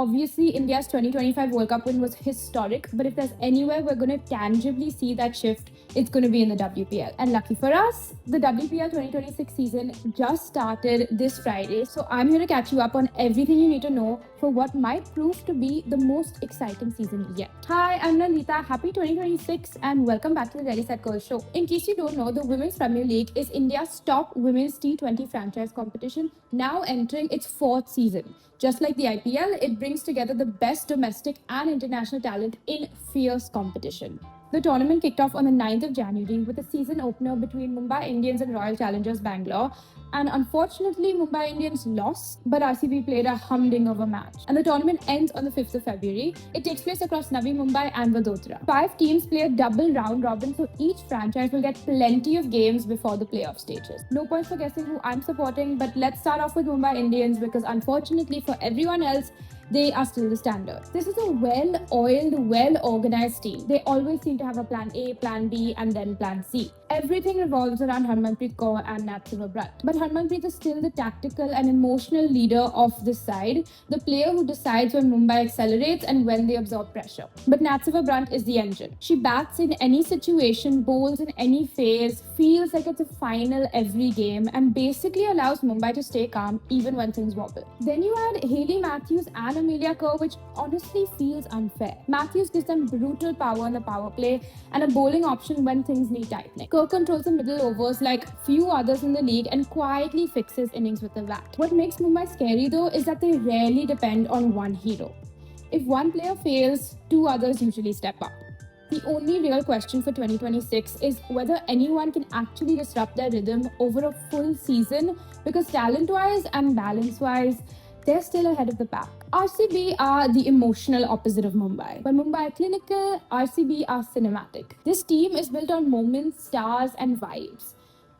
Obviously, India's 2025 World Cup win was historic, but if there's anywhere we're going to tangibly see that shift, it's going to be in the WPL. And lucky for us, the WPL 2026 season just started this Friday, so I'm here to catch you up on everything you need to know for what might prove to be the most exciting season yet. Hi, I'm Nandita. Happy 2026 and welcome back to the Delhi Set Girls Show. In case you don't know, the Women's Premier League is India's top women's T20 franchise competition, now entering its fourth season. Just like the IPL, it brings together the best domestic and international talent in fierce competition. The tournament kicked off on the 9th of January with a season opener between Mumbai Indians and Royal Challengers Bangalore. And unfortunately, Mumbai Indians lost, but RCB played a humdinger of a match. And the tournament ends on the 5th of February. It takes place across Navi Mumbai and Vadodara. 5 teams play a double round robin, so each franchise will get plenty of games before the playoff stages. No points for guessing who I'm supporting, but let's start off with Mumbai Indians because unfortunately for everyone else, they are still the standard. This is a well-oiled, well-organized team. They always seem to have a plan A, plan B, and then plan C. Everything revolves around Harmanpreet Kaur and Nat Sivabrant. But Harmanpreet is still the tactical and emotional leader of this side, the player who decides when Mumbai accelerates and when they absorb pressure. But Nat Sivabrant is the engine. She bats in any situation, bowls in any phase, feels like it's a final every game, and basically allows Mumbai to stay calm even when things wobble. Then you add Hayley Matthews and Amelia Kerr, which honestly feels unfair. Matthews gives them brutal power in the power play and a bowling option when things need tightening. Kerr controls the middle overs like few others in the league and quietly fixes innings with a bat. What makes Mumbai scary though is that they rarely depend on one hero. If one player fails, 2 others usually step up. The only real question for 2026 is whether anyone can actually disrupt their rhythm over a full season because talent-wise and balance-wise, they're still ahead of the pack. RCB are the emotional opposite of Mumbai. When Mumbai are clinical, RCB are cinematic. This team is built on moments, stars, and vibes.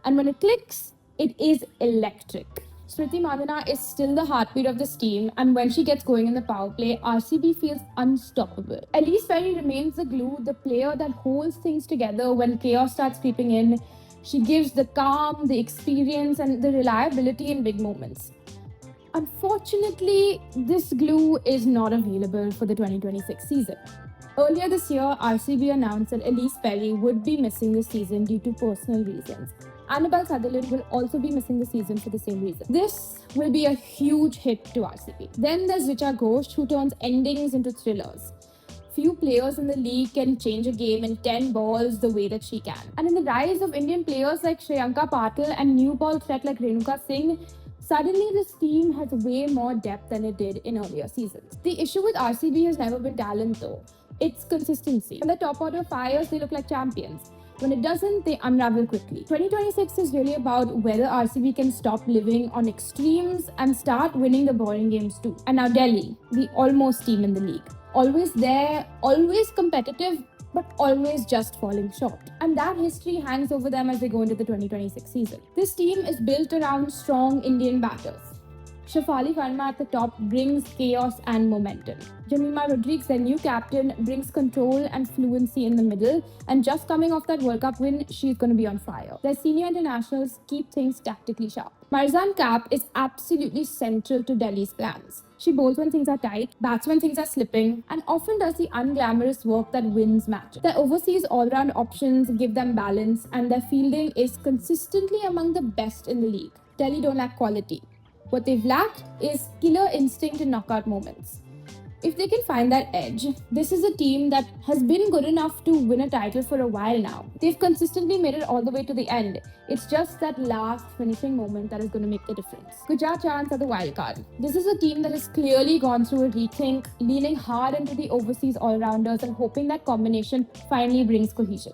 And when it clicks, it is electric. Smriti Mandhana is still the heartbeat of this team, and when she gets going in the power play, RCB feels unstoppable. Elise Perry remains the glue, the player that holds things together when chaos starts creeping in. She gives the calm, the experience, and the reliability in big moments. Unfortunately, this glue is not available for the 2026 season. Earlier this year, RCB announced that Elise Perry would be missing the season due to personal reasons. Annabelle Sutherland will also be missing the season for the same reason. This will be a huge hit to RCB. Then there's Richa Ghosh, who turns endings into thrillers. Few players in the league can change a game in 10 balls the way that she can. And in the rise of Indian players like Shreyanka Patil and new ball threat like Renuka Singh, suddenly this team has way more depth than it did in earlier seasons. The issue with RCB has never been talent though. It's consistency. When the top order fires, they look like champions. When it doesn't, they unravel quickly. 2026 is really about whether RCB can stop living on extremes and start winning the boring games too. And now Delhi, the almost team in the league. Always there, always competitive, but always just falling short. And that history hangs over them as they go into the 2026 season. This team is built around strong Indian batters. Shafali Verma at the top brings chaos and momentum. Jemima Rodriguez, their new captain, brings control and fluency in the middle. And just coming off that World Cup win, she's going to be on fire. Their senior internationals keep things tactically sharp. Marzan Kapp is absolutely central to Delhi's plans. She bowls when things are tight, bats when things are slipping, and often does the unglamorous work that wins matches. Their overseas all-round options give them balance, and their fielding is consistently among the best in the league. Delhi don't lack quality. What they've lacked is killer instinct in knockout moments. If they can find that edge, this is a team that has been good enough to win a title for a while now. They've consistently made it all the way to the end. It's just that last finishing moment that is going to make the difference. Gujarat Giants are the wild card. This is a team that has clearly gone through a rethink, leaning hard into the overseas all-rounders and hoping that combination finally brings cohesion.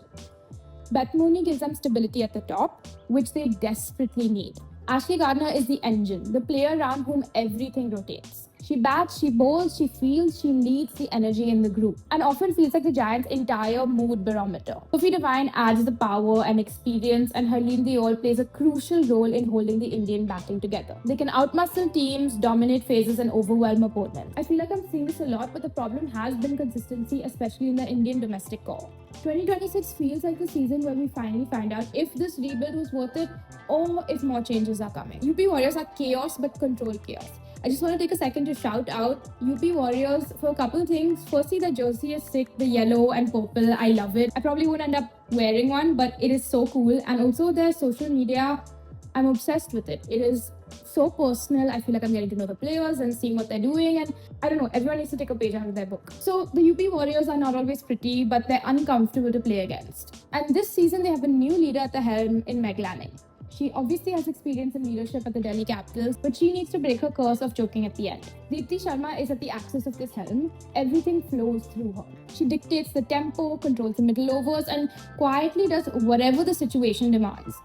Beth Mooney gives them stability at the top, which they desperately need. Ashley Gardner is the engine, the player around whom everything rotates. She bats, she bowls, she fields, she leads the energy in the group, and often feels like the Giants' entire mood barometer. Sophie Devine adds the power and experience, and Harleen Deol plays a crucial role in holding the Indian batting together. They can outmuscle teams, dominate phases, and overwhelm opponents. I feel like I'm seeing this a lot, but the problem has been consistency, especially in the Indian domestic core. 2026 feels like the season where we finally find out if this rebuild was worth it or if more changes are coming. UP Warriors are chaos but control chaos. I just want to take a second to shout out UP Warriors for a couple of things. Firstly, the jersey is sick, the yellow and purple. I love it. I probably won't end up wearing one, but it is so cool. And also their social media, I'm obsessed with it. It is so personal. I feel like I'm getting to know the players and seeing what they're doing. And I don't know, everyone needs to take a page out of their book. So the UP Warriors are not always pretty, but they're uncomfortable to play against. And this season, they have a new leader at the helm in Meg Lanning. She obviously has experience in leadership at the Delhi Capitals, but she needs to break her curse of choking at the end. Deepti Sharma is at the axis of this helm. Everything flows through her. She dictates the tempo, controls the middle overs, and quietly does whatever the situation demands.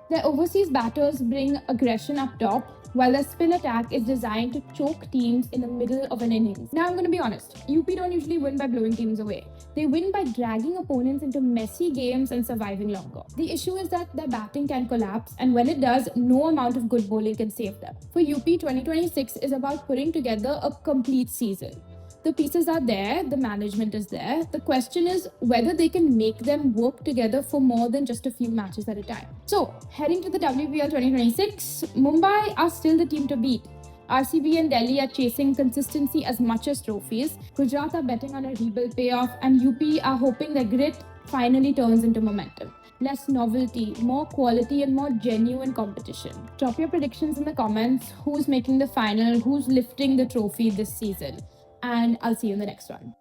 Their overseas batters bring aggression up top, while their spin attack is designed to choke teams in the middle of an innings. Now, I'm going to be honest, UP don't usually win by blowing teams away. They win by dragging opponents into messy games and surviving longer. The issue is that their batting can collapse, and when it does, no amount of good bowling can save them. For UP, 2026 is about putting together a complete season. The pieces are there, the management is there. The question is whether they can make them work together for more than just a few matches at a time. So, heading to the WPL 2026, Mumbai are still the team to beat. RCB and Delhi are chasing consistency as much as trophies. Gujarat are betting on a rebuild payoff, and UP are hoping their grit finally turns into momentum. Less novelty, more quality, and more genuine competition. Drop your predictions in the comments. Who's making the final? Who's lifting the trophy this season? And I'll see you in the next one.